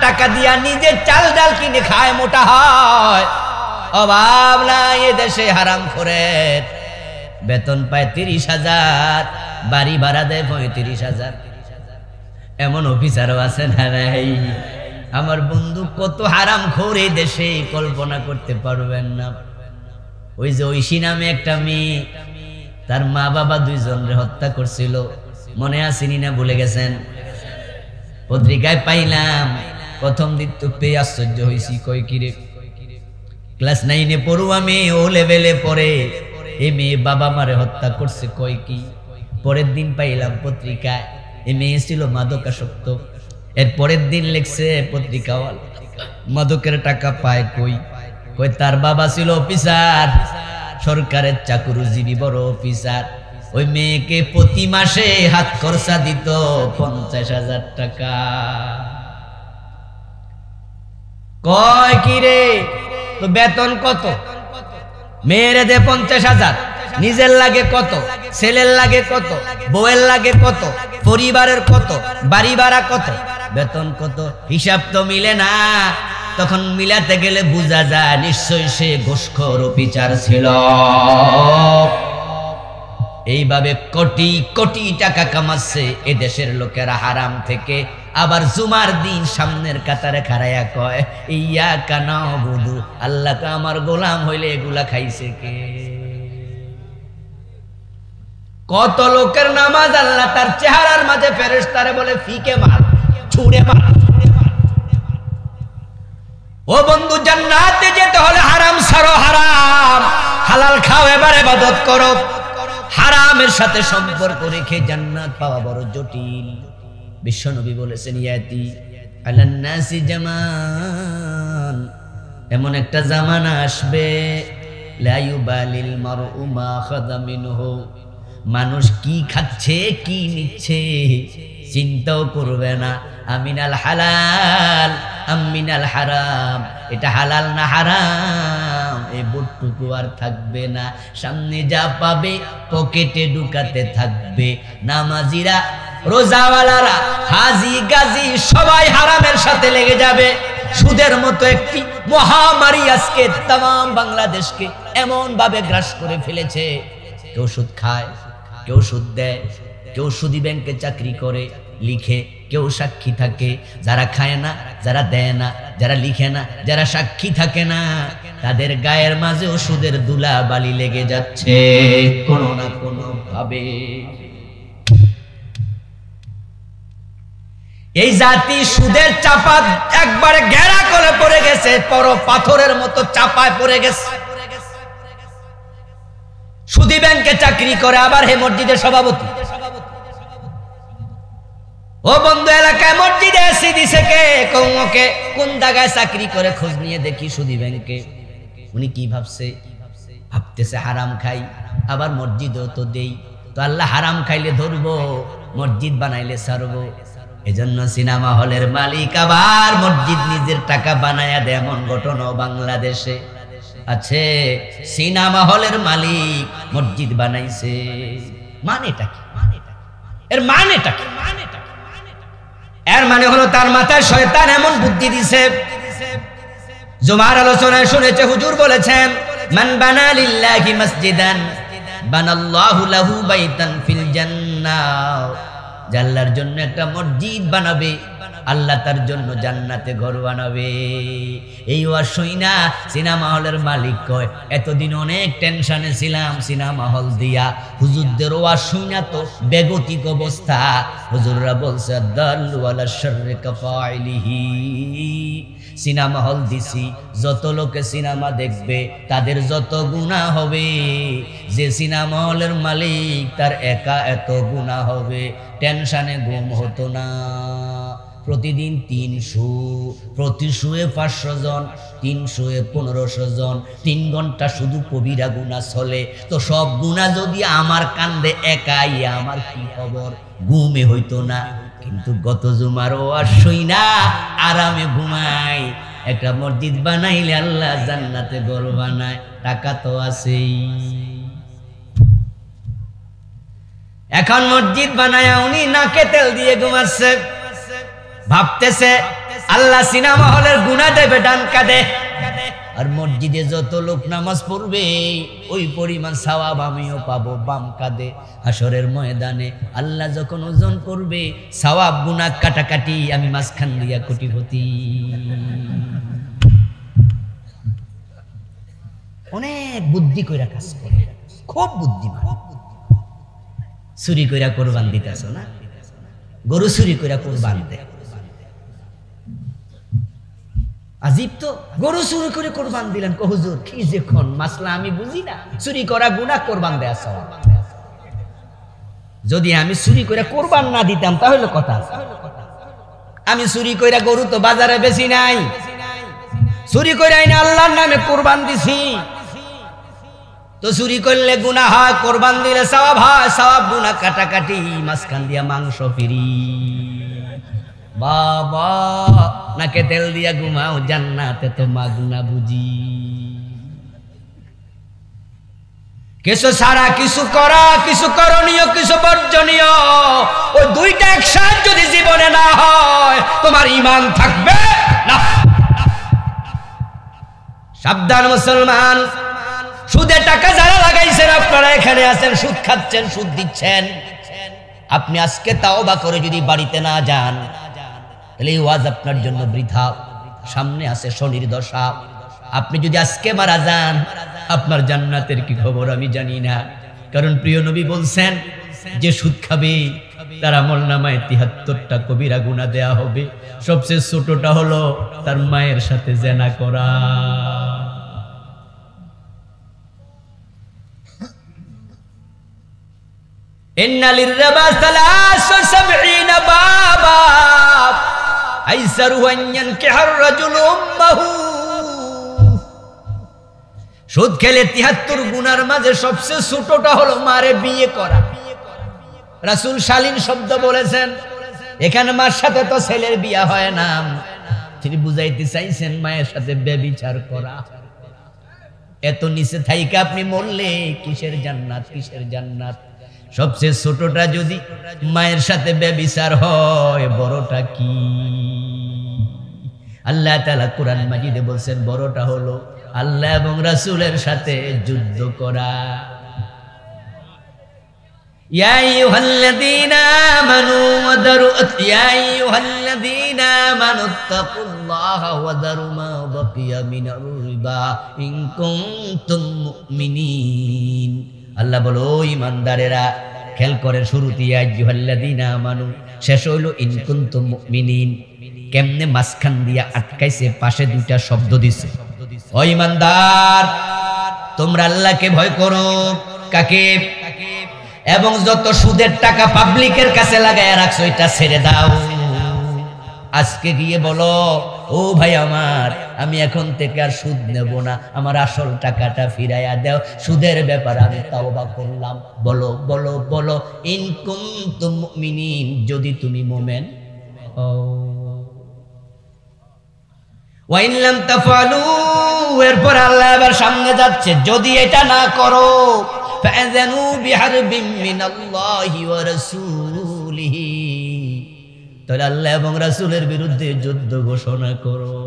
টাকা দিয়া নিজে চাল ডাল কিনে খায়, মোটা হয়। অভাব নাই এ দেশে হারামখোরের। বেতন পায় 30,000, বাড়ি ভাড়া দেয় 35,000। এমন অফিসারও আছে না নাই? আমার বন্ধু কত হারামখোর এই দেশে কল্পনা করতে পারবেন না। ওই যে ঐশী নামে একটা মেয়ে, তার মা বাবা 2 জনরে হত্যা করছিল, মনে আসেনি না ভুলে গেছেন? পত্রিকায় পাইলাম, প্রথম দিন তো পেয়ে আশ্চর্য হয়েছি। কই কিরে, ক্লাস 9-এ পড়ুয়া মেয়ে, ও লেভেলে পড়ে, এই মেয়ে বাবা মারে হত্যা করছে। কই কি? পরের দিন পাইলাম পত্রিকায়, এই মেয়ে ছিল মাদকাসক্ত। এর পরের দিন লিখছে পত্রিকাওয়ালা, মাদকের টাকা পায় কই? কই তার বাবা ছিল অফিসার, সরকারের চাকরিজীবী, বড় অফিসার। ওই মেয়েকে প্রতি মাসে হাত খরচা দিত 50,000 টাকা। কয় কি রে, তো বেতন কত? মেয়েরে দে 50,000, নিজের লাগে কত, ছেলের লাগে কত, বউয়ের লাগে কত, পরিবারের কত, বাড়ি ভাড়া কত, বেতন কত, হিসাব তো মিলে না। তখন মিলাতে গেলে বোঝা যায় নিশ্চয়ই সে ঘুষখোর অফিসার ছিল। এইভাবে কোটি কোটি টাকা কামাচ্ছে এ দেশের লোকেরা হারাম থেকে। আবার জুমার দিন সামনের কাতারে খাড়াইয়া কয় ইয়াকা নাবুদু, আল্লাহকে আমার গোলাম হইলে এগুলা খাইছে কে? কত লোকের নামাজ আল্লাহ তার চেহারার মাঝে ফেরেশতারে বলে ফিকে মার, ছুঁড়ে মার। ও বন্ধু, জান্নাতে যেতে হলে হারাম ছাড়ো, হারাম হালাল খাও, এবার ইবাদত করো। হারামের সাথে সম্পর্ক রেখে জান্নাত পাওয়া বড় জটিল। বিশ্বনবী বলেছেন ইয়াতি আলান নাসি জামান, এমন একটা জামানা আসবে লা ইউবালিল মারউ মা খাযা মিনহু, মানুষ কি খাচ্ছে কি নিচ্ছে চিন্তাও করবে না। আমিনাল হালাল আমিনাল হারাম, এটা হালাল না হারাম এই বোধটুকু আর থাকবে না। সামনে যা পাবে পকেটে ঢুকাতে থাকবে। নামাজিরা, রোজাওয়ালারা, হাজি গাজী সবাই হারামের সাথে লেগে যাবে। সুদের মতো একটি মহামারী আজকে তাম বাংলাদেশকে এমন ভাবে গ্রাস করে ফেলেছে। কেউ সুদ খায়, কেউ সুদ দেয়, কেউ সুদী ব্যাংকে চাকরি করে, লিখে, কেউ সাক্ষী থাকে। যারা খায় না, যারা দেয় না, যারা লিখে না, যারা সাক্ষী থাকে না, তাদের গায়ের মাঝেও সুদের দুলা বালি লেগে যাচ্ছে কোনো না কোনো ভাবে। এই জাতি সুদের চাপা একবারে ঘেরা করে পড়ে গেছে, বড় পাথরের মতো চাপায় পড়ে গেছে। সুদী ব্যাংকে চাকরি করে, আবার হে মসজিদের সভাপতি। ও বন্ধু, এলাকায় মসজিদে এসে দিছে কে? কৌমকে কোন জায়গায় চাকরি করে খোঁজ নিয়ে দেখি সুদী ব্যাংকে। উনি কি ভাবছে? ভাবতেছে হারাম খাই, আবার মসজিদেও তো দেই, তো আল্লাহ হারাম খাইলে ধরবো, মসজিদ বানাইলে ছাড়বো। এজন্য সিনেমা হলের মালিক আবার মসজিদ নিজের টাকা বানায়া দেয়, এমন ঘটনাও বাংলাদেশে আছে। সিনেমা হলের মালিক মসজিদ বানাইছে। মানেটা কি? এর মানেটা কি? এর মানে হলো তার মাথায় শয়তান এমন বুদ্ধি দিছে। জুমার আলোচনায় শুনেছে হুজুর বলেছেন মান বানা লিল্লাহি মসজিদান বানাল্লাহু লাহু বাইতান ফিল জান্নাহ, আল্লাহর জন্য একটা মসজিদ বানাবে, আল্লাহ তার জন্য জান্নাতে ঘর বানাবে। এই ওয়াজ শুইনা সিনেমা হলের মালিক কয় এতদিন অনেক টেনশনে ছিলাম সিনেমা হল দিয়া, হুজুরদের ওয়াজ শুইনা তো বেগতিক অবস্থা। হুজুররা বলছে দাল্লু আলা শাররি কাফাইলিহি, সিনেমা হল দিছি, যত লোকে সিনেমা দেখবে তাদের যত গুনাহ হবে, যে সিনেমা হলের মালিক তার একা এত গুনাহ হবে। টেনশনে ঘুম হতো না। প্রতিদিন 300, প্রতি শুয়ে 500 জন, 3 শুয়ে 1500 জন, 3 ঘন্টা শুধু কবিরা গুনাহ চলে। তো সব গুনাহ যদি আমার কান্দে একাই, আমার কি খবর? ঘুমে হইতো না। কিন্তু গত জুমার ওয়াজ শুইনা আরামে ঘুমাই। একটা মসজিদ বানাইলে আল্লাহ জান্নাতে ঘর বানায়, টাকা তো আছেই। এখন মসজিদ বানায়া উনি নাকে তেল দিয়ে ঘুমাচ্ছে, ভাবতেছে আল্লাহ সিনেমা হলের গুনাহ দেবে ডান কাঁধে, আর মসজিদে যত লোক নামাজ পড়বে ওই পরিমাণ সওয়াব আমিও পাবো বাম কাঁধে। হাসরের ময়দানে আল্লাহ যখন ওজন করবে সওয়াব গুনাহ কাটাকাটি, আমি মাঝখান দিয়া কোটিপতি। অনেক বুদ্ধি কইরা কাজ করে, খুব বুদ্ধিমান। চুরি কইরা কোরবান দিতেছ না, গরু চুরি কইরা কোরবান দে, আজিব তো। গরু চুরি করে কোরবান দিলেন, কো হুজুর কি যে কোন মাসলা আমি বুঝি না, চুরি করা গুনাহ, কোরবান দেয়া সওয়াব। যদি আমি চুরি করে কোরবান না দিতাম তাহলে কথা আছে। আমি চুরি কইরা গরু তো বাজারে বেশি নাই, চুরি কইরা আইনা আল্লাহর নামে কোরবান দিছি। তো চুরি করলে গুনাহ হয়, কোরবান দিলে সওয়াব হয়, সওয়াব গুনাহ কাটাকাটি, মাঝখান দিয়া মাংস ফিরি। বাবা নাকে তেল দিয়া ঘুমাও, জান্নাতে তো মাগনা বুঝি। কিছু সারা কিছু করা, কিছু করণীয়, কিছু বর্জনীয়, ওই দুইটা একসাথে যদি জীবনে না হয় তোমার ঈমান থাকবে না। সাবধান মুসলমান, সুদে টাকা যারা লাগাইছেন, আপনারা এখানে আছেন, সুদ খাচ্ছেন, সুদ দিচ্ছেন, আপনি আজকে তাওবা করে যদি বাড়িতে না যান তাহলে এই ওয়াজ আপনার জন্য বৃথা। সামনে আছে শনির দশা। আপনি যদি আজকে মারা যান, আপনার জান্নাতের কি খবর আমি জানি না। কারণ প্রিয় নবী বলছেন, যে সুদ খাবে তার আমলনামায় ৭৩টা কবিরা গুনাহ দেয়া হবে। সবচেয়ে ছোটটা হলো তার মায়ের সাথে জিনা করা। ইন্না লিররিবা ৭৩ বাবা আইসারু আন ইয়ানকিহার রাজুলু উম্মাহু। সুদ খেলে ৭৩ গুনার মাঝে সবচেয়ে ছোটটা হলো মারে বিয়ে করা। রাসূল শালীন শব্দ বলেছেন, এখানে মার সাথে তো ছেলের বিয়ে হয় না, তিনি বুঝাইতে চাইছেন মায়ের সাথে ব্যভিচার করা। এত নিচে থাইকা আপনি মরলে কিসের জান্নাত, কিসের জান্নাত? সবচেয়ে ছোটটা যদি মায়ের সাথে ব্যভিচার হয়, বড়টা কি? আল্লাহ তাআলা কোরআন মাজিদে বলছেন, বড়টা হলো আল্লাহ এবং রাসূলের সাথে যুদ্ধ করা। ইয়া আইয়ুহাল্লাযীনা আমানু তাকুল্লাহা ওয়া দারু মা বাকিয়া মিনার রিবা ইন কুনতুম মুমিনিন। আল্লাহ বলো, ঈমানদারেরা, খেয়াল করে শুরুতে ইয়া আইয়ুহাল্লাযীনা আমানু, শেষ হইল ইন কুনতুম মুমিনিন। কেমনে মাঝখান দিয়া আটকাইছে, পাশে দুইটা শব্দ দিছে। ও ঈমানদার, তোমরা আল্লাহকে ভয় করো। কাকে? এবং যত সুদের টাকা পাবলিকের কাছে লাগায় রাখছো এটা ছেড়ে দাও। আজকে গিয়ে বলো, ও ভাই আমার, আমি এখন থেকে আর সুদ নেব না, আমার আসল টাকাটা ফিরাইয়া দাও, সুদের ব্যাপারে আমি তাওবা করলাম। বলো বলো বলো, ইন কুনতুম মুমিনিন, যদি তুমি মুমিন হও। ওয়া ইন লাম তাফআলু, এরপর আল্লাহ এবার সামনে যাচ্ছে, যদি এটা না করো, ফাযানু বিহারবিম মিনাল্লাহি ওয়া রাসূলিহি, তাহলে আল্লাহ এবং রাসূলের বিরুদ্ধে যুদ্ধ ঘোষণা করো।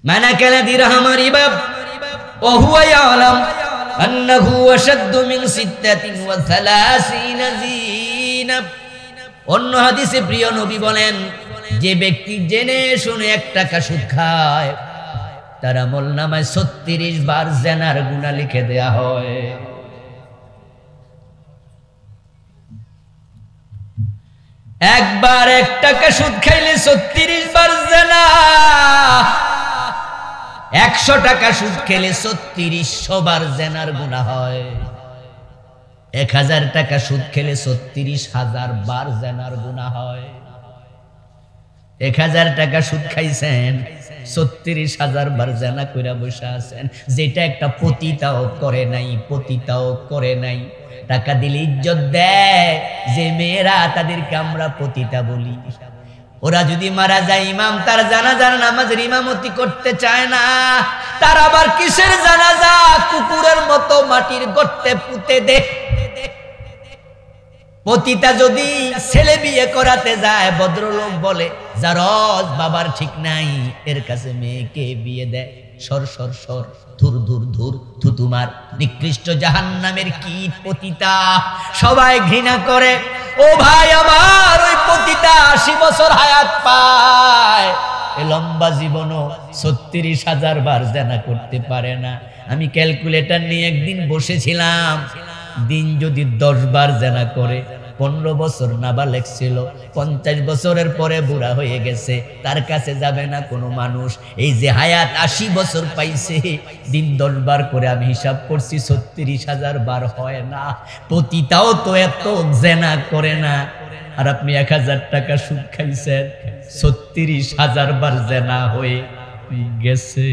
মানা কালা দিরহাম রিবাব ওয়া হুয়া ইয়ালাম আন্নাহু আশাদ্দু মিন 36 জিনাব। অন্য হাদিসে প্রিয় নবী বলেন, যে ব্যক্তি জেনে শুনে 1 টাকা সুদ খায়, তার আমলনামায় 36 বার জিনার গুনাহ লিখে দেয়া হয়। একবার 1 টাকা সুদ খাইলে 36 বার জিনা, 100 টাকা সুদ খেলে 3600 বার জিনার গুনাহ হয়। 1000 টাকা সুদ খেলে 36,000 বার জিনার গুনাহ হয়। 1000 টাকা সুদ খাইছেন, 36,000 বার জিনা কইরা বসে আছেন, যেটা একটা পতিতাও করে নাই, পতিতাও করে নাই। টাকা দিলে ইজ্জত দেয়, যে মেয়েরা তাদেরকে আমরা পতিতা বলি, ওরা যদি মারা যায়, ইমাম তার জানাজার নামাজের ইমামতি করতে চায় না, তার আবার কিসের জানাজা? কুকুরের মতো মাটির গর্তে পুঁতে দে। পতিতা যদি ছেলে বিয়ে করাতে যায়, ভদ্রলোক বলে জারজ বাবার ঠিক নাই, এর কাছে মেয়েকে বিয়ে দেয়। সর সর সর, ধুর ধুর ধুর, থুতুমার, নিকৃষ্ট জাহান্নামের কীট পতিতা, সবাই ঘৃণা করে। ও ভাই আমার, ওই পতিতা 80 বছর হায়াত পায়, এ লম্বা জীবনও 36,000 বার জানা করতে পারে না। আমি ক্যালকুলেটর নিয়ে একদিন বসেছিলাম, দিন যদি 10 বার জানা করে, 15 বছর নাবালেগ ছিল, 50 বছরের পরে বুড়া হয়ে গেছে, তার কাছে যাবে না কোনো মানুষ। এই যে হায়াত 80 বছর পাইছে, দিন 10 বার করে আমি হিসাব করছি 36,000 বার হয় না। পতিতাও তো এত জেনা করে না, আর আপনি 1000 টাকা সুদ খাইছেন, 36,000 বার জেনা হয়ে গেছে।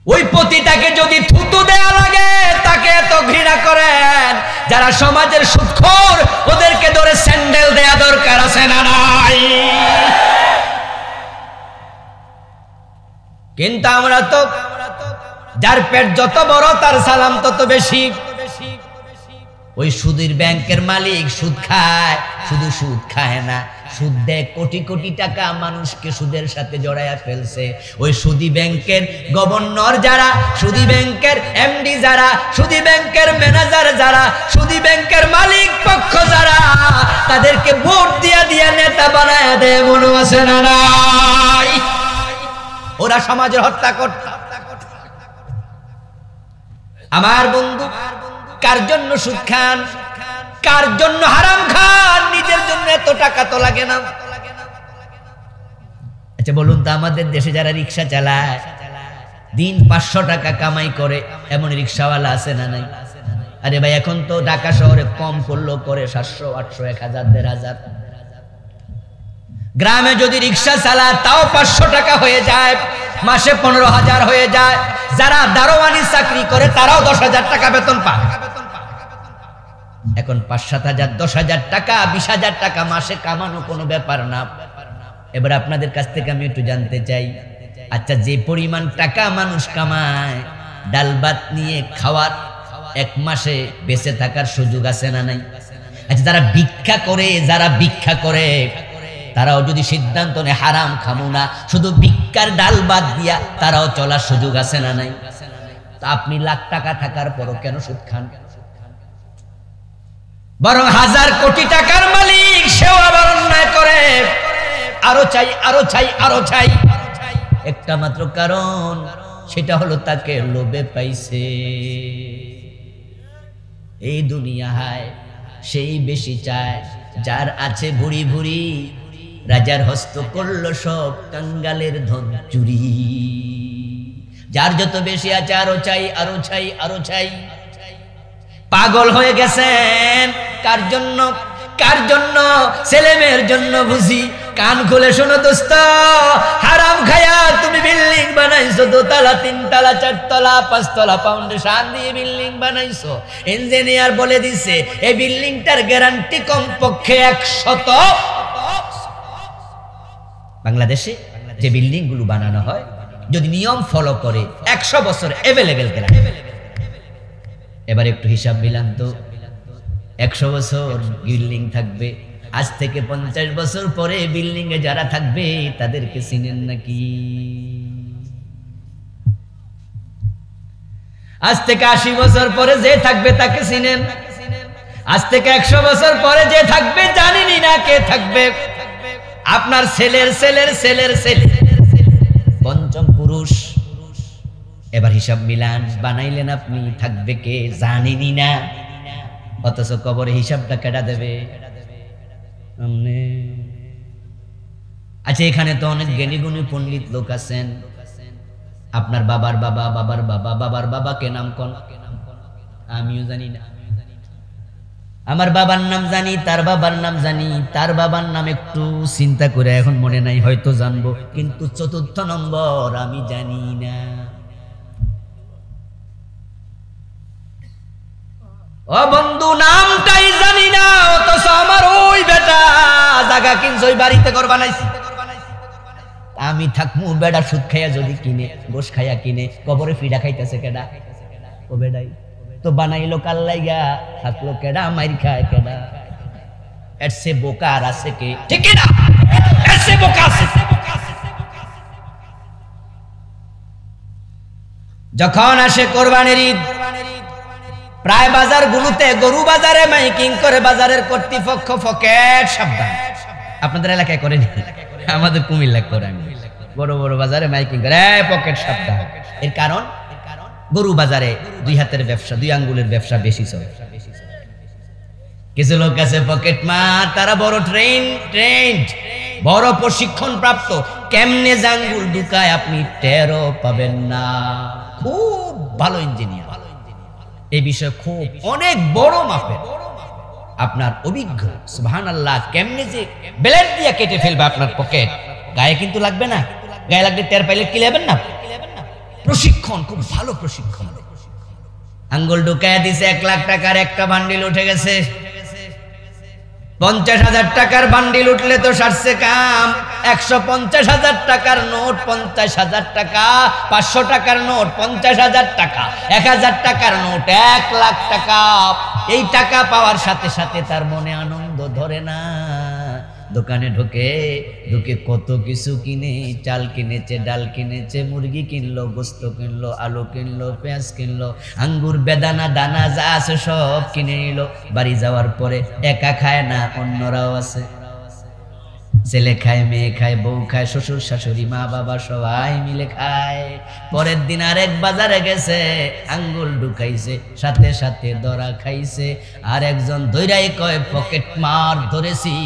ওই পতিতাকে যদি থুতু দেয়া লাগে, তাকে এত ঘৃণা করেন। যারা সমাজের সুদখোর, ওদেরকে ধরে স্যান্ডেল দেয়া দরকার আছে না নাই? কিন্তু আমরা তো, যার পেট যত বড় তার সালাম তত বেশি। ওই সুদের ব্যাংকের মালিক সুদ খায়, শুধু সুদ খায় না, সুদ দেয় কোটি কোটি টাকা, মানুষকে সুদের সাথে জড়াইয়া ফেলছে। ওই সুদি ব্যাংকের গভর্নর যারা, সুদি ব্যাংকের এমডি যারা, সুদি ব্যাংকের ম্যানেজার যারা, সুদি ব্যাংকের মালিক পক্ষ যারা, তাদেরকে ভোট দিয়া দিয়া নেতা বানায় দেয়, মনে আছে না নাই? ওরা সমাজের হত্যা করত। আমার বন্ধু, কার জন্য সুদ খান, কার জন্য হারাম খান? নিজের জন্য এত টাকা তো লাগে না। আচ্ছা বলুন তো, আমাদের দেশে যারা রিক্সা চালায়, দিন 500 টাকা কামাই করে, এমন রিক্সাওয়ালা আছে না নাই? আরে ভাই, এখন তো ঢাকা শহরে কম করলেও করে 700, 800, 1000, 1500। গ্রামে যদি রিক্সা চালায়, তাও 500 টাকা হয়ে যায়, মাসে 15,000 হয়ে যায়। যারা দারোয়ানি চাকরি করে, তারাও 10,000 টাকা বেতন পায়। এখন 5-7 হাজার, 10,000 টাকা, 20,000 টাকা মাসে কামানো কোনো ব্যাপার না। এবার আপনাদের কাছ থেকে আমি একটু জানতে চাই, আচ্ছা যে পরিমাণ টাকা মানুষ কামায়, ডাল ভাত নিয়ে খাওয়ার 1 মাসে বেঁচে থাকার সুযোগ আছে না নাই? আচ্ছা যারা ভিক্ষা করে, তারাও যদি সিদ্ধান্ত নেয় হারাম খামু না, শুধু ভিক্ষার ডাল ভাত দিয়া, তারাও চলার সুযোগ আছে না নাই? তা আপনি লাখ টাকা থাকার পরও কেন সুদ খান? বরং 1000 কোটি টাকার মালিক, সেও আবার অন্যায় করে, আরো চাই, আরো চাই, আরো চাই। একটা মাত্র কারণ, সেটা হলো তাকে লোভে পাইছে। এই দুনিয়ায় সেই বেশি চায়, যার আছে ভুরি ভুরি, রাজার হস্ত করলো সব কাঙ্গালের ধন চুরি। যার যত বেশি আছে, আরো চাই, আরো চাই, আরো চাই। পাগল হয়ে গেছেন কার জন্য? কার জন্য? ছেলে মেয়ের জন্য বুঝি। কান খুলে শোনো দোস্ত, হারাম খায়া তুমি বিল্ডিং বানাইছো, 2 তলা, 3 তলা, 4 তলা, 5 তলা ফাউন্ডেশন দিয়ে বিল্ডিং বানাইছো। ইঞ্জিনিয়ার বলে দিছে এই বিল্ডিংটার গ্যারান্টি কমপক্ষে 100। বাংলাদেশে যে বিল্ডিং গুলো বানানো হয়, যদি নিয়ম ফলো করে, 100 বছর অ্যাভেলেবেল গ্যারান্টি। এবার একটু হিসাব মিলান তো, 100 বছর বিল্ডিং থাকবে, আজ থেকে 50 বছর পরে বিল্ডিং এ যারা থাকবে তাদেরকে চিনেন নাকি? আজ থেকে 80 বছর পরে যে থাকবে তাকে চিনেন? আজ থেকে 100 বছর পরে যে থাকবে জানেনি না কে থাকবে। আপনার ছেলের ছেলের ছেলের ছেলে, পঞ্চম পুরুষ। এবার হিসাব মিলান, বানাইলেন আপনি, থাকবে কে জানেনি না, অথচ কবরে হিসাবটা কেটে দেবে। আচ্ছা এখানে তো অনেক জ্ঞানী গুণী পণ্ডিত লোক আছেন, আপনার বাবার বাবা, বাবার বাবা, বাবার বাবাকে নাম কোন? আমিও জানি না। আমার বাবার নাম জানি, তার বাবার নাম জানি, তার বাবার নাম একটু চিন্তা করে এখন মনে নাই, হয়তো জানবো, কিন্তু 4র্থ নম্বর আমি জানি না। ও বন্ধু, নামটাই জানি না, অথচ আমার ওই বেটা জায়গা কিনছে, ওই বাড়িতে ঘর বানাইছে। আমি থাকমু বেটা সুদ খাইয়া যদি কিনে, গোশ খাইয়া কিনে, কবরে ফিডা খাইতেছে কেডা? ও বেডাই। তো বানাইলো কাল লাইগা, থাকলো কেডা, মাইর খায় কেডা। এর সে বোকা আর আছে কে? ঠিক না? এর সে বোকা আছে। যখন আসে কোরবানির ঈদ, প্রায় বাজারগুলোতে, গরু বাজারে মাইকিং করে বাজারের কর্তৃপক্ষ, পকেট সাবধান। আপনাদের এলাকায় করেন? আমাদের কুমিল্লা করে, বড় বড় বাজারে মাইকিং করে পকেট সাবধান। এর কারণ গরু বাজারে 2 হাতের ব্যবসা, 2 আঙ্গুলের ব্যবসা বেশি চলে। কিছু লোক আছে পকেট মার, তারা বড় ট্রেন্ড, বড় প্রশিক্ষণ প্রাপ্ত, কেমনে জাঙ্গুল ঢুকায় আপনি টেরও পাবেন না। খুব ভালো ইঞ্জিনিয়ার, এই বিষয়ে খুব অনেক বড় মাপের আপনার অভিজ্ঞ। সুবহানাল্লাহ, কেমনে যে ব্লেড দিয়ে কেটে ফেলবে আপনার পকেট, গায়ে কিন্তু লাগবে না, গায়ে লাগলে টের পাইলে কি লেবেন না। প্রশিক্ষণ, খুব ভালো প্রশিক্ষণ। আঙ্গুল ঢুকায় দিছে, 1 লাখ টাকার একটা বান্ডিল উঠে গেছে। 50,000 টাকার বান্ডিল উঠলে তো সারছে কাম। 150,000 টাকার নোট 50,000 টাকা, 500 টাকার নোট 50,000 টাকা, 1,000 টাকার নোট 1 লাখ টাকা। এই টাকা পাওয়ার সাথে সাথে তার মনে আনন্দ ধরে না। দোকানে ঢুকে কত কিছু কিনে, চাল কিনেছে, ডাল কিনেছে, মুরগি কিনলো, গোস্ত কিনলো, আলু কিনলো, পেঁয়াজ কিনলো, আঙ্গুর, বেদানা, দানা যা আছে সব কিনে নিল। বাড়ি যাওয়ার পরে একা খায় না, অন্যরাও আছে। ছেলে খায়, মেয়ে খায়, বউ খায়, শ্বশুর শাশুড়ি, মা বাবা সবাই মিলে খায়। পরের দিন আরেক বাজারে গেছে, আঙ্গুল ঢুকাইছে, সাথে সাথে ধরা খাইছে। আর একজন ধৈরাই কয়, পকেট মার ধরেছি।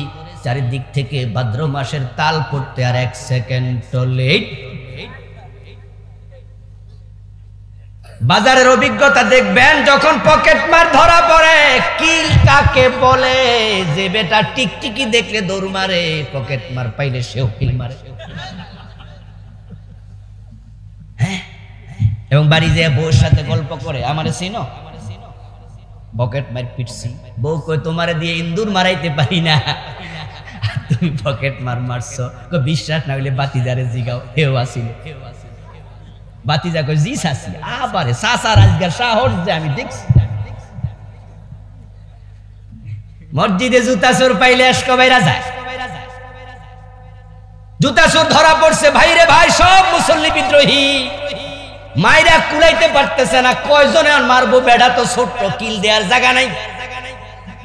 চারিদিক থেকে ভাদ্র মাসের তাল পড়তে আর 1 সেকেন্ড লেট। বাজারের অভিজ্ঞতা দেখবেন, যখন পকেট মার ধরা পড়ে, কিল কাকে বলে? যে বেটা টিকটিকি দেখলে দৌড় মারে, পকেট মার পাইলে সেও কিল মারে। হ্যাঁ, এবং বাড়ি যেয়ে বউর সাথে গল্প করে, আমারে চিনো, পকেট মার পিটছি। বউ কই, তোমারে দিয়ে ইন্দুর মারাইতে পারি না, তুমি পকেট মার মারছো। বিশ্বাস না হইলে বাতিজারে জিগাও, হেও আসিল। বাতিজা কই, জি শাসি। আবারে শাসার আজকাল সাহস যে আমি দেখছি। মসজিদে জুতা চোর পাইলে এসকো বাইরা যায়। জুতা চোর ধরা পড়ছে, ভাইরে ভাই, সব মুসল্লি বিদ্রোহী, মাইরা কুলাইতে পারতেছে না। কয়জনে আর মারবো, বেড়া তো ছোট্ট, কিল দেওয়ার জায়গা নাই।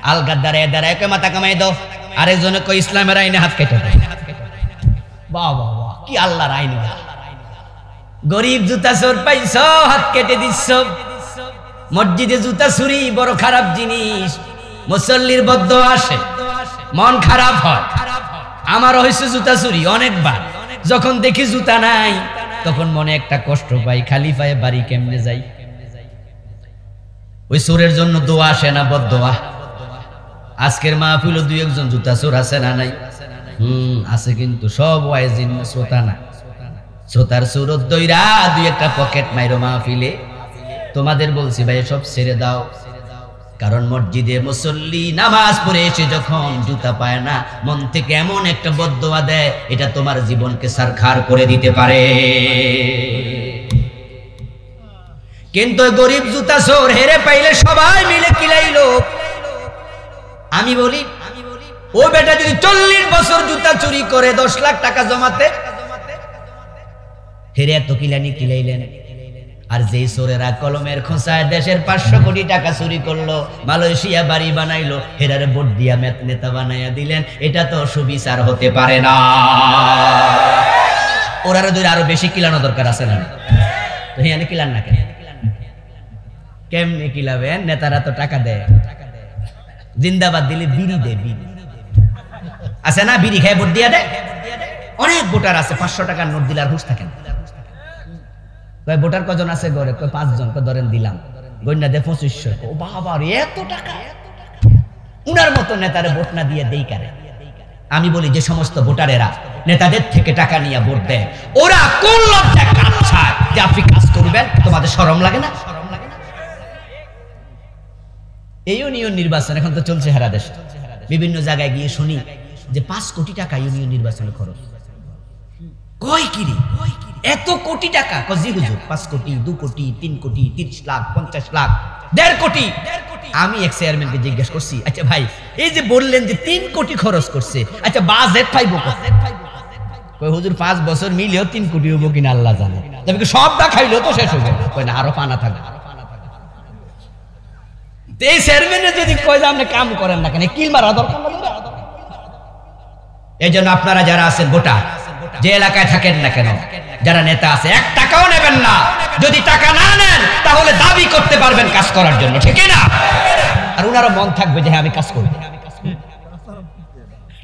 আলগার দাঁড়ায় দাঁড়ায় মাথা কামাই দাও। আরেকজনে কই, ইসলামের আইনে হাত কেটে দাও। বাহ বাহ বাহ, কি আল্লাহর আইন! গরিব জুতা চোর পাইছ, হাত কেটে দিচ্ছ। মসজিদে জুতা চুরি বড় খারাপ জিনিস। মুসল্লির বদদোয়া আসে, মন খারাপ হয়। আমারও হয়েছে জুতা চুরি অনেকবার। যখন দেখি জুতা নাই, তখন মনে একটা কষ্ট পাই, খালি পায়ে বাড়ি কেমনে যাই। ওই চোরের জন্য দোয়া আসে না, বদদোয়া। আজকের মাহফিলও 2-1 জন জুতা চোর আছে না নাই? আছে, কিন্তু সব ওয়াইজিন শ্রোতা না। শ্রোতার সুরত দইরা 2-1টা পকেট মাইরো মাহফিলে। তোমাদের বলছি ভাই, সব ছেড়ে দাও। কারণ মসজিদে মুসল্লি নামাজ পড়ে এসে যখন জুতা পায় না, মন থেকে এমন একটা বদদোয়া দেয়, এটা তোমার জীবনকে সারখার করে দিতে পারে। কিন্তু গরিব জুতা চোর হেরে পাইলে সবাই মিলে কিলাইলো। আমি বলি, ও বেটা যদি 40 বছর জুতা চুরি করে 10 লাখ টাকা জমাতে, হেরে এত কিলাইলেন। আর যে চোরেরা কলমের খোঁচায় দেশের 500 কোটি টাকা চুরি করলো, মালয়েশিয়া বাড়ি বানাইলো, হেরারে ভোট দিয়া নেতা বানাইয়া দিলেন, এটা তো সুবিচার হতে পারে না। ওরারে ধরে আরো বেশি কিলানো দরকার আছে না? তো এখানে কিলান না কেন? কেমনে কিলাবেন? নেতারা তো টাকা দেয়। জিন্দাবাদ দিলে বিড়ি দেয়, বিড়ি আছে না, বিড়ি খায় ভোট দিয়া দেয়। অনেক ভোটার আছে 500 টাকার নোট দিলে আর হুঁশ থাকে না। ভোটার কজন আছে ঘরে? 5 জন। ধরেন দিলাম, গন্যা দে 2500। ও বাবা, এত টাকা! উনার মতো নেতারে ভোট না দিয়ে দেই কারে? আমি বলি, যে সমস্ত ভোটারেরা নেতাদের থেকে টাকা নিয়ে ভোট দেয়, ওরা কোন লজ্জায় কাজ চায় যে আপনি কাজ করবেন? তোমাদের শরম লাগে না? এই ইউনিয়ন নির্বাচন এখন তো চলছে সারা দেশে। বিভিন্ন জায়গায় গিয়ে শুনি যে 5 কোটি টাকা ইউনিয়ন নির্বাচনে খরচ। কয় কি রে, এত কোটি টাকা? জি হুজুর, 5 কোটি, 2 কোটি, 3 কোটি, 30 লাখ, 50 লাখ। 1.5 কোটি। আমি এক চেয়ারম্যানকে জিজ্ঞেস করছি, আচ্ছা ভাই এই যে বললেন যে 3 কোটি খরচ করছে, আচ্ছা বাজেট পাইবো কত? কই হুজুর 5 বছর মিলেও 3 কোটি হবো কিনা আল্লাহ জানে, তবে কি সবটা খাইলেও তো শেষ হবে? কই না, আরো পানা থাকবে। এই চেয়ারম্যানের যদি কয় যে আপনি কাম করেন না কেন, কিল মারা দরকার না? এই জন্য আপনারা যারা আছেন ভোটার, যে এলাকায় থাকেন না কেন, যারা নেতা আছে, 1 টাকাও নেবেন না। যদি টাকা না নেন তাহলে দাবি করতে পারবেন কাজ করার জন্য, ঠিক না? আর উনারও মন থাকবে যে হ্যাঁ আমি কাজ করব।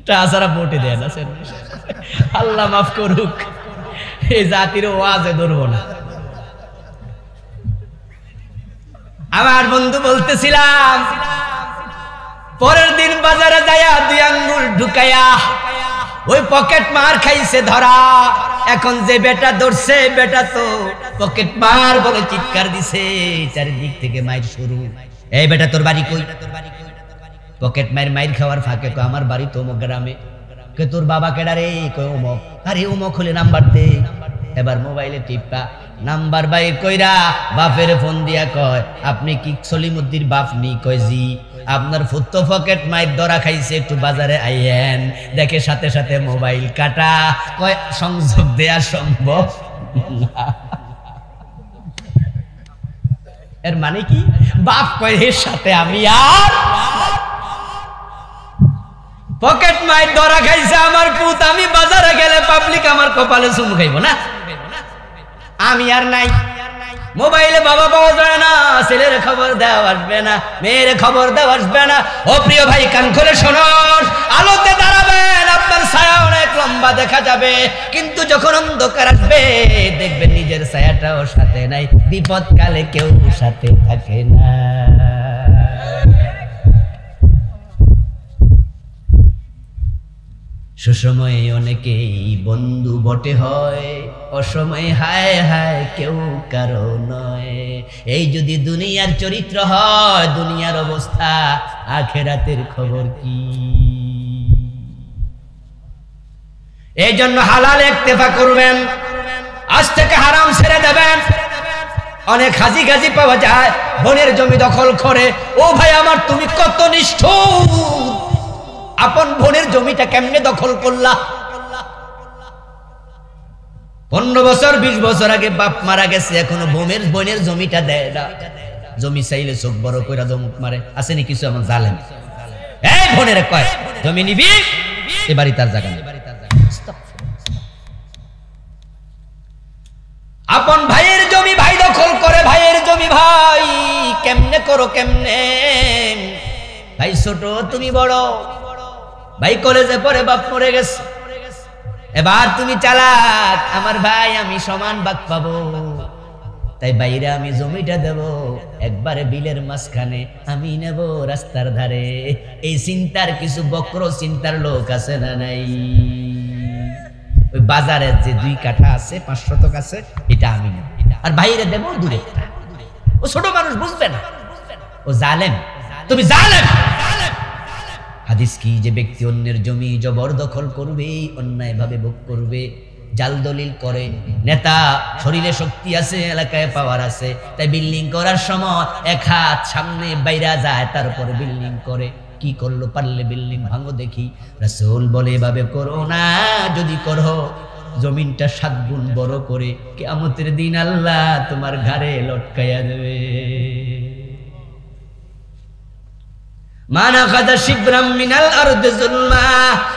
তাছাড়া ভোটে দেন আছেন, আল্লাহ মাফ করুক, এই জাতির ওয়াজে ধরবো না। আমার বন্ধু বলতেছিলাম, পরের দিন বাজারে যায়া 2 আঙ্গুল ঢুকায়া ওই পকেট মার খাইছে ধরা। এখন যে বেটা ধরছে, বেটা তো পকেট মার বলে চিৎকার দিছে, চারিদিক থেকে মাইর শুরু। এই বেটা তোর বাড়ি কই? পকেট মাইর খাওয়ার ফাঁকে কয় আমার বাড়ি তো অমুক গ্রামে। কে তোর বাবা কেডা রে? কয় অমুক। আরে অমুক হলে নাম্বার দে। এবার মোবাইলে টিপা নাম্বার বাইর কইরা বাপের ফোন দিয়া কয় আপনি কি সলিমুদ্দির বাপ নি? কয় জি। আপনার ফুত্তো পকেট মাইর ধরা খাইছে, একটু বাজারে আইয়েন। দেখে সাথে সাথে মোবাইল কাটা। কয় সংযোগ দেয়া সম্ভব না। এর মানে কি? বাপ কয় এর সাথে আমি আর পকেট মাইর ধরা খাইছে আমার পুত, আমি বাজারে গেলে পাবলিক আমার কপালে চুমু খাইব না? আমি আর নাই। মোবাইলে বাবা পাওয়া যায় না, ছেলের খবর দেওয়া আসবে না, মেয়ের খবর দেওয়া আসবে না। ও প্রিয় ভাই, কান খুলে শোনুন, আলোতে দাঁড়াবেন, আপনার ছায়া অনেক লম্বা দেখা যাবে, কিন্তু যখন অন্ধকার আসবে দেখবেন নিজের ছায়াটাও সাথে নাই। বিপদ কালে কেউ সাথে থাকে না। সুসময়ে অনেকেই বন্ধু বটে হয়, অসময়ে হায় হায় কেউ কারো নয়। এই যদি দুনিয়ার চরিত্র হয়, দুনিয়ার অবস্থা, আখেরাতের খবর কি? এই জন্য হালাল ইক্তেফা করবেন, আজ থেকে হারাম ছেড়ে দেবেন। অনেক হাজি গাজি পাওয়া যায়, বোনের জমি দখল করে। ও ভাই আমার, তুমি কত নিষ্ঠুর! আপন বোনের জমিটা কেমনে দখল করলা? 15 বছর 20 বছর আগে বাপ মারা গেছে, এখনো বোনের জমিটা দেয় না। জমি চাইলে চোখ বড় কইরা ধমক মারে। আসেনি কিছু এমন জালেম? এই বোনের কয় জমি নিবি, এবারই তার জায়গা নেই। আপন ভাইয়ের জমি ভাই দখল করে, ভাইয়ের জমি ভাই কেমনে করো, কেমনে? ভাই ছোট, তুমি বড়। ভাই কলেজে পড়ে, বাপ মরে গেছে, এবার তুমি চালাক। আমার ভাই আমি সমান ভাগ পাবো, তাই বাইরে আমি জমিটা দেব একবারে বিলের মাঝখানে, আমি নেব রাস্তার ধারে। এই চিন্তার কিছু বক্র চিন্তার লোক আছে না নাই? ওই বাজারে যে 2 কাঠা আছে, 5 শতক আছে, এটা আমি নেব, আর বাইরে দেব দূরে। ও ছোট মানুষ বুঝবে না, ও জালেম। তুমি জালেম। হাদিস কি? যে ব্যক্তি অন্যের জমি জবরদখল করবে, অন্যায় ভাবে ভোগ করবে, জাল দলিল করে। নেতা, শরীরে শক্তি আছে, এলাকায় পাওয়ার আছে, তাই বিল্ডিং করার সময় 1 হাত সামনে বাইরা যায়, তারপরে বিল্ডিং করে। কি করলো? পারলে বিল্ডিং ভাঙো দেখি। রাসূল বলে এভাবে করো না, যদি করো জমিনটা 7 গুণ বড় করে কিয়ামতের দিন আল্লাহ তোমার ঘাড়ে লটকাইয়া দেবে। মান আখাযা শিবরাম মিনাল আরদি যুলমা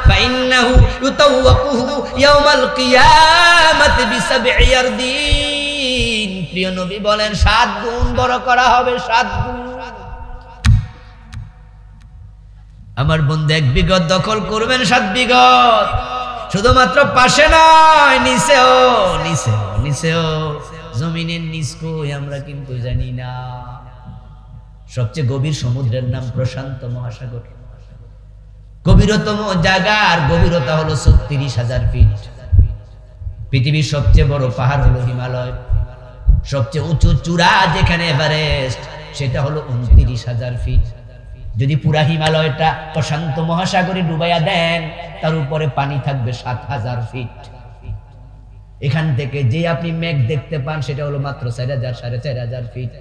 ফাইন্নাহু ইউতাওয়াকুহু ইয়াওমাল কিয়ামাতি বিসাবঈ আরদিন। প্রিয় নবী বলেন 7 গুণ বড় করা হবে, 7 গুণ। আমার বন্ধু 1 বিঘত দখল করবেন, 7 বিঘত। শুধুমাত্র পাশে নয়, নিচেও, নিচেও, নিচেও। জমিনের নিচ কই আমরা কিন্তু জানি না। সবচেয়ে গভীর সমুদ্রের নাম প্রশান্ত মহাসাগর। গভীরতম জায়গা, আর গভীরতা হলো 36,000 ফিট। পৃথিবীর সবচেয়ে বড় পাহাড় হলো হিমালয়। সবচেয়ে উঁচু চূড়া যেখানে এভারেস্ট, সেটা হলো 29,000 ফিট। যদি পুরা হিমালয়টা প্রশান্ত মহাসাগরে ডুবাইয়া দেন, তার উপরে পানি থাকবে 7,000 ফিট। এখান থেকে যে আপনি মেঘ দেখতে পান, সেটা হলো মাত্র 4,000 সাড়ে 4,000 ফিট।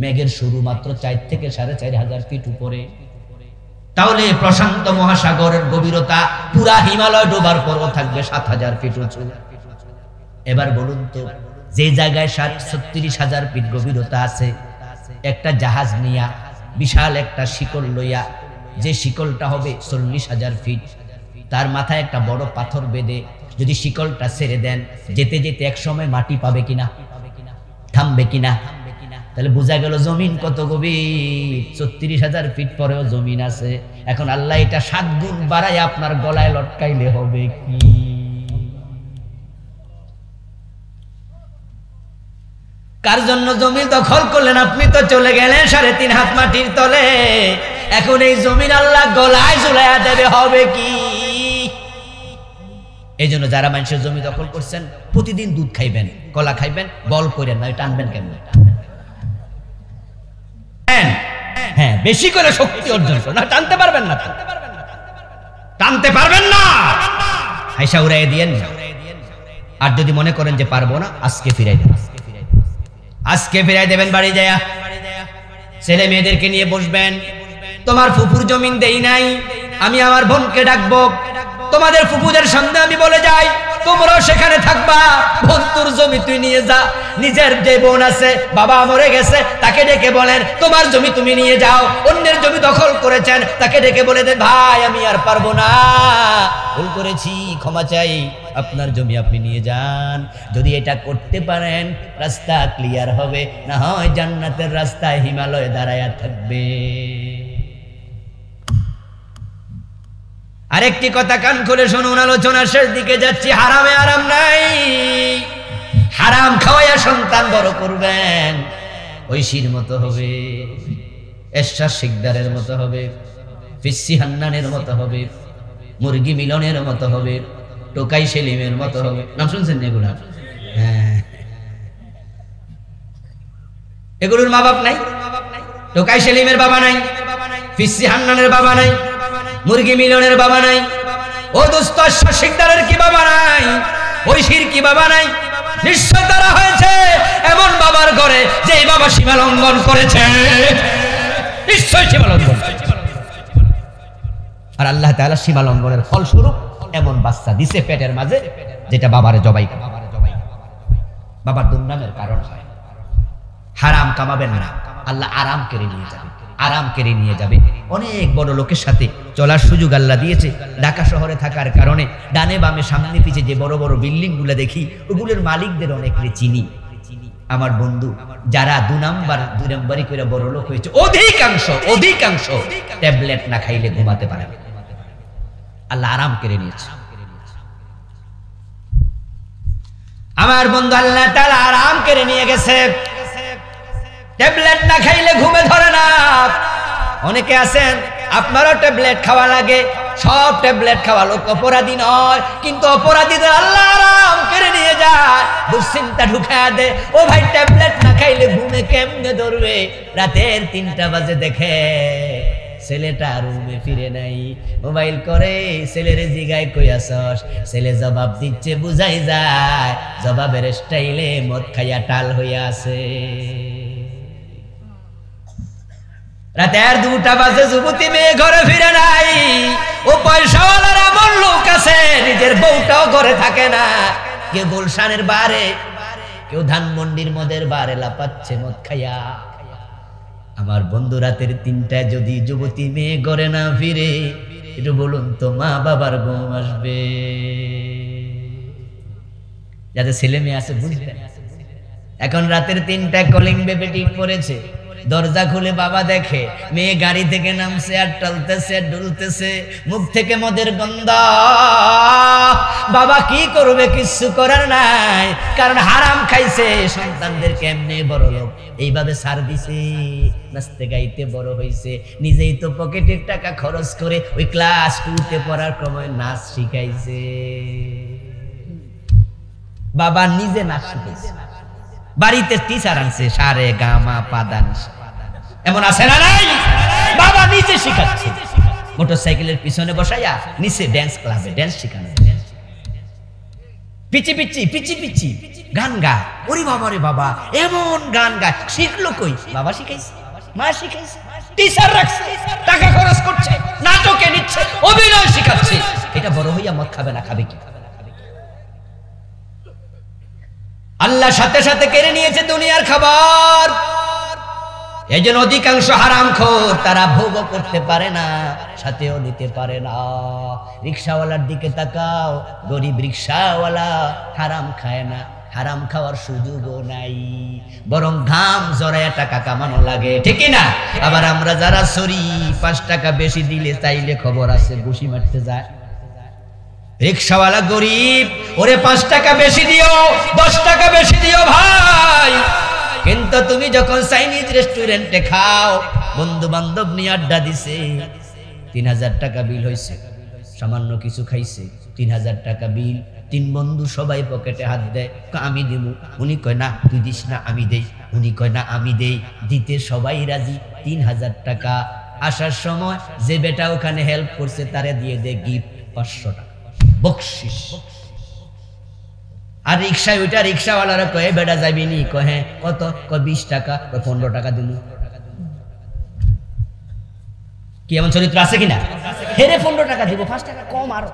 মেঘের শুরু মাত্র 4 থেকে 4,500 ফিট উপরে। তাহলে প্রশান্ত মহাসাগরের গভীরতা পুরা হিমালয় ডোবার পরও থাকবে 7,000 ফিট উঁচু। এবার বলুন তো, যে জায়গায় 36,000 ফিট গভীরতা আছে, একটা জাহাজ নিয়া বিশাল একটা শিকল লইয়া, যে শিকলটা হবে 40,000 ফিট, তার মাথায় একটা বড় পাথর বেঁধে যদি শিকলটা ছেড়ে দেন, যেতে যেতে এক সময় মাটি পাবে কিনা, থামবে কিনা? তাহলে বোঝা গেল জমিন কত গভীর। 36,000 ফিট পরেও জমিন আছে। এখন আল্লাহ এটা 7 গুণ বাড়ায় আপনার গলায় লটকাইলে হবে কি? কার জন্য জমিন দখল করলেন? আপনি তো চলে গেলেন 3.5 হাত মাটির তলে। এখন এই জমিন আল্লাহ গলায় ঝুলাইয়া দেবে, হবে কি? এই জন্য যারা মানুষের জমি দখল করছেন, প্রতিদিন দুধ খাইবেন, কলা খাইবেন, বল করেন না, টানবেন কেমন? হ্যাঁ, বেশি করে শক্তি অর্জন করুন। না, টানতে পারবেন না, টানতে পারবেন না, হাইসা উড়াই দিয়েন না। আর যদি মনে করেন যে পারবো না, আজকে ফিরাই দেবেন, আজকে ফিরাই দেবেন। বাড়ি যায়া ছেলে মেয়েদেরকে নিয়ে বসবেন, তোমার ফুফুর জমিন দেই নাই, আমি আমার বোনকে ডাকবো, তোমাদের ফুফুদের সামনে আমি বলে যাই, তোমরাও সেখানে থাকবা, বন্ধুর জমি তুই নিয়ে যা। নিজের যে বোন আছে, বাবা মরে গেছে, তাকে ডেকে বলেন তোমার জমি তুমি নিয়ে যাও। অন্যের জমি দখল করেছেন, তাকে ডেকে বলে দেন ভাই আমি আর পারবো না, ভুল করেছি, ক্ষমা চাই, আপনার জমি আপনি নিয়ে যান। যদি এটা করতে পারেন, রাস্তা ক্লিয়ার হবে, না হয় জান্নাতের রাস্তায় হিমালয় দাঁড়ায়া থাকবে। আরেকটি কথা কান খুলে শুনুন, আলোচনার শেষ দিকে যাচ্ছি। হারামে আরাম নাই। হারাম খাওয়াইয়া সন্তান বড় করবেন, ঐশীর মতো হবে, এরশাদ শিকদারের মতো হবে, ফিসি হান্নানের মতো হবে, মুরগি মিলনের মতো হবে, টোকাই সেলিমের মতো হবে। নাম শুনছেন এগুলা? হ্যাঁ, এগুলোর মা বাপ নাই, টোকাই সেলিমের বাবা নাই, ফিসি হান্নানের বাবা নাই, মুরগি মিলনের বাবা নাই, ও দোস্ত শিকদারের কি বাবা নাই, ঐশীর কি বাবা নাই? নিশ্চয় তারা হয়েছে এমন বাবার ঘরে যে বাবা সীমা লঙ্ঘন করেছে, নিশ্চয় সীমা লঙ্ঘন। আর আল্লাহ তাআলা সীমা লঙ্ঘনের ফলস্বরূপ এমন বাচ্চা দিছে পেটের মাঝে, যেটা বাবারে জবাই করে, বাবার দুর্নামের কারণ হয়। হারাম কামাবেন না, আল্লাহ আরাম কেড়ে নিয়ে যাবে, আরাম কেড়ে নিয়ে যাবে। অনেক বড় লোকের সাথে চলার সুযোগ আল্লাহ দিয়েছে। ঢাকা শহরে থাকার কারণে ডানে বামে সামনে পিছে যে বড় বড় বিল্ডিং গুলো দেখি, ওগুলোর মালিকদের অনেকরে চিনি। আমার বন্ধু যারা 2 নাম্বারি করে বড় লোক হয়েছে, অধিকাংশ ট্যাবলেট না খাইলে ঘুমাতে পারে না। আল্লাহ আরাম কেড়ে নিয়েছে। আমার বন্ধু আল্লাহ তাআলা আরাম কেড়ে নিয়ে গেছে। ট্যাবলেট না খাইলে ঘুমে ধরে না। অনেকে আছেন আপনারও ট্যাবলেট খাওয়া লাগে, সব ট্যাবলেট খাওয়া লোক অপরাধী নয়, কিন্তু অপরাধীদের আল্লাহ আরাম কেড়ে নিয়ে যায়, দুশ্চিন্তা ঢুকায়া দে। ও ভাই, ট্যাবলেট না খাইলে ঘুমে কেমনে ধরবে? রাতের 3টা বাজে দেখে ছেলেটা রুমে ফিরে নাই, মোবাইল করে ছেলেরে জিগায় কই আসস, ছেলে জবাব দিচ্ছে, বুঝাই যায় জবাবের স্টাইলে মদ খাইয়া টাল হইয়া আছে। রাতের 2টা বাজে যুবতী মেয়ে ঘরে ফিরে নাই। ও পয়সাওয়ালার এমন লোক আছে নিজের বউটাও ঘরে থাকে না। কেউ গুলশানের বারে, কেউ ধানমন্ডির মদের বারে লাপাচ্ছে মদ খাইয়া। আমার বন্ধু রাতের 3টায় যদি যুবতী মেয়ে ঘরে না ফিরে, একটু বলুন তো মা বাবার ঘুম আসবে? যাদের ছেলে মেয়ে আছে বুঝলেন। এখন রাতের 3টায় কলিং বেবে টিপ পড়েছে, দরজা খুলে বাবা দেখে মেয়ে গাড়ি থেকে নামছে আর টলতেছে ডুলতেছে, মুখ থেকে মদের গন্ধ। বাবা কি করবে? কিছু করার নাই, কারণ হারাম খাইছে। সন্তানদেরকে এমনি বড় লোক এইভাবে ছাড় দিছে, নাচতে গাইতে বড় হইছে, নিজেই তো পকেটের টাকা খরচ করে ওই ক্লাস 2তে পড়ার সময় নাচ শিখাইছে। বাবা নিজে নাচ শিখাইছে, বাড়িতে টিচার আনছে, সারে গামা পাদান, এমন আছে না নাই? বাবা নিজে শিখাচ্ছে, মোটরসাইকেলের পিছনে বসাইয়া নিচে ড্যান্স ক্লাবে ড্যান্স শিখানো, পিচি পিচি পিচি পিচি গান গায়। ওরে বাবা রে বাবা, এমন গান গায়, শিখলো কই? বাবা শিখাইছে, মা শিখাইছে, টিচার রাখছে, টাকা খরচ করছে, নাটকে নিচ্ছে, অভিনয় শিখাচ্ছে। এটা বড় হইয়া মদ খাবে না, খাবে কি? আল্লাহ সাথে সাথে কেড়ে নিয়েছে দুনিয়ার খাবার। এই জন্য অধিকাংশ হারামখোর, তারা ভোগও করতে পারে না, সাথেও নিতে পারে না। রিকশাওয়ালার দিকে তাকাও, গরিব রিকশাওয়ালা হারাম খায় না, হারাম খাওয়ার সুযোগও নাই, বরং ঘাম জড়ায় টাকা কামানো লাগে, ঠিক না? আবার আমরা যারা সরি, 5 টাকা বেশি দিলে চাইলে খবর আছে ঘুষি মারতে যায়। রিকশাওয়ালা গরিব, ওরে 5 টাকা বেশি দিও, 10 টাকা বেশি দিও ভাই। কিন্তু তুমি যখন চাইনিজ রেস্টুরেন্টে খাও, বন্ধু বান্ধব নিয়ে আড্ডা দিছে, 3000 টাকা বিল হয়েছে, সামান্য কিছু খাইছে, 3000 টাকা বিল। 3 বন্ধু সবাই পকেটে হাত দেয়, আমি দিব। উনি কয় না তুই দিস না, আমি দেই। উনি কয় না আমি দেই। দিতে সবাই রাজি, 3000 টাকা। আসার সময় যে বেটা ওখানে হেল্প করছে তারে দিয়ে দে গিফট 500 টাকা বকশিস। আর রিক্সায় ওইটা রিক্সাওয়ালারা কয়ে বেটা যাবি নি? কয় হ্যাঁ। কত? কয় 20 টাকা। কয় 15 টাকা দিল। কি এমন চরিত্র আছে কিনা? হেরে 15 টাকা দিব, 5 টাকা কম আরো।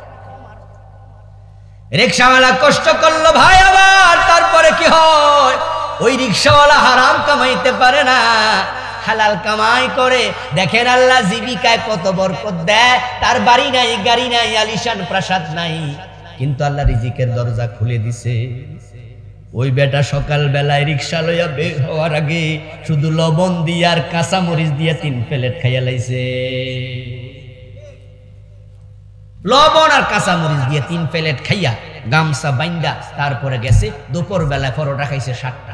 রিক্সাওয়ালা কষ্ট করলো ভাই, আবার তারপরে কি হয়? ওই রিক্সাওয়ালা হারাম কামাইতে পারে না, হালাল কামাই করে। দেখেন আল্লাহ জীবিকায় কত বরকত দেয়। তার বাড়ি নাই, গাড়ি নাই, আলিশান প্রাসাদ নাই, কিন্তু আল্লাহ রিজিকের দরজা খুলে দিছে। ওই বেটা সকাল বেলায় রিক্সা লইয়া বের হওয়ার আগে শুধু লবণ দিয়ে আর কাঁচা মরিচ দিয়ে 3 প্লেট খাইয়া লাইছে। লবণ আর কাঁচা মরিচ দিয়ে 3 প্লেট খাইয়া গামছা বাইন্দা তারপরে গেছে। দুপুর বেলায় পরোটা খাইছে 7টা।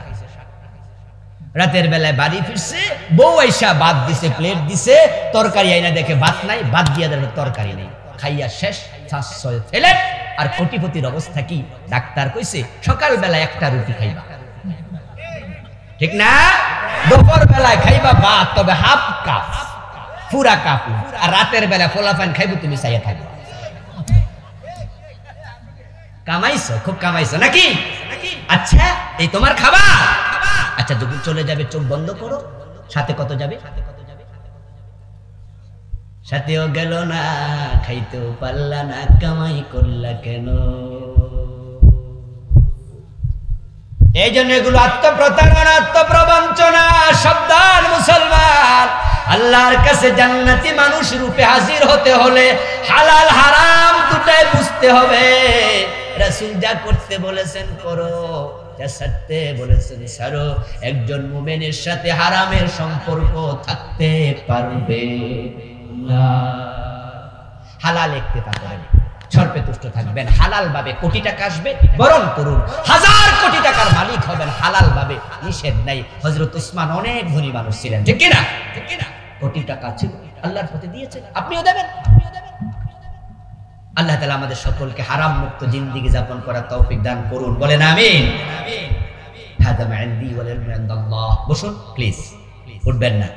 রাতের বেলায় বাড়ি ফিরছে, বউ আইসা ভাত দিছে, প্লেট দিছে, তরকারি আইনা দেখে ভাত নাই, ভাত দিয়া দেখে তরকারি নেই। খাইয়া শেষ, 5-6 প্লেট। আর কোটিপতির অবস্থা কি? ডাক্তার কইছে সকাল বেলায় 1টা রুটি খাইবা, ঠিক না? দুপুর বেলায় খাইবা ভাত, তবে হাফ কাপ, পুরা কাপ। আর রাতের বেলা ফলাফান খাইবো, তুমি চাইয়া থাকবা। কামাইছো, খুব কামাইছো নাকি? আচ্ছা, এই তোমার খাবার। আচ্ছা, যখন চলে যাবে চোখ বন্ধ করো, সাথে কত যাবে? সাথেও গেল না, খাইতেও পারলা না, কামাই করলা কেন? এই জন্য এগুলো আত্মপ্রতারণা, আত্মপ্রবঞ্চনা। সাবধান মুসলমান, আল্লাহর কাছে জান্নাতি মানুষ রূপে হাজির হতে হলে হালাল হারাম দুটাই বুঝতে হবে। রাসূল যা করতে বলেছেন করো, যা ছাড়তে বলেছেন ছাড়ো। একজন মুমিনের সাথে হারামের সম্পর্ক থাকতে পারবে না। হালাল ইক্তেফা করেন, সর্বে তুষ্ট থাকবেন, হালাল ভাবে কোটি টাকা আসবে বরণ করুন, 1000 কোটি টাকার মালিক হবেন হালাল ভাবে, নিষেধ নাই। হযরত উসমান অনেক ধনী মানুষ ছিলেন, ঠিক কি না? কোটি টাকা ছিল, আল্লাহর পথে দিয়েছেন, আপনিও দেবেন। আল্লাহ তাআলা আমাদের সকলকে হারাম মুক্ত জিন্দেগি যাপন করার তৌফিক দান করুন, বলেন আমিন। হাদা মা ইনদি ওয়া লিল ইনদাল্লাহ। বসুন প্লিজ, উঠবেন না।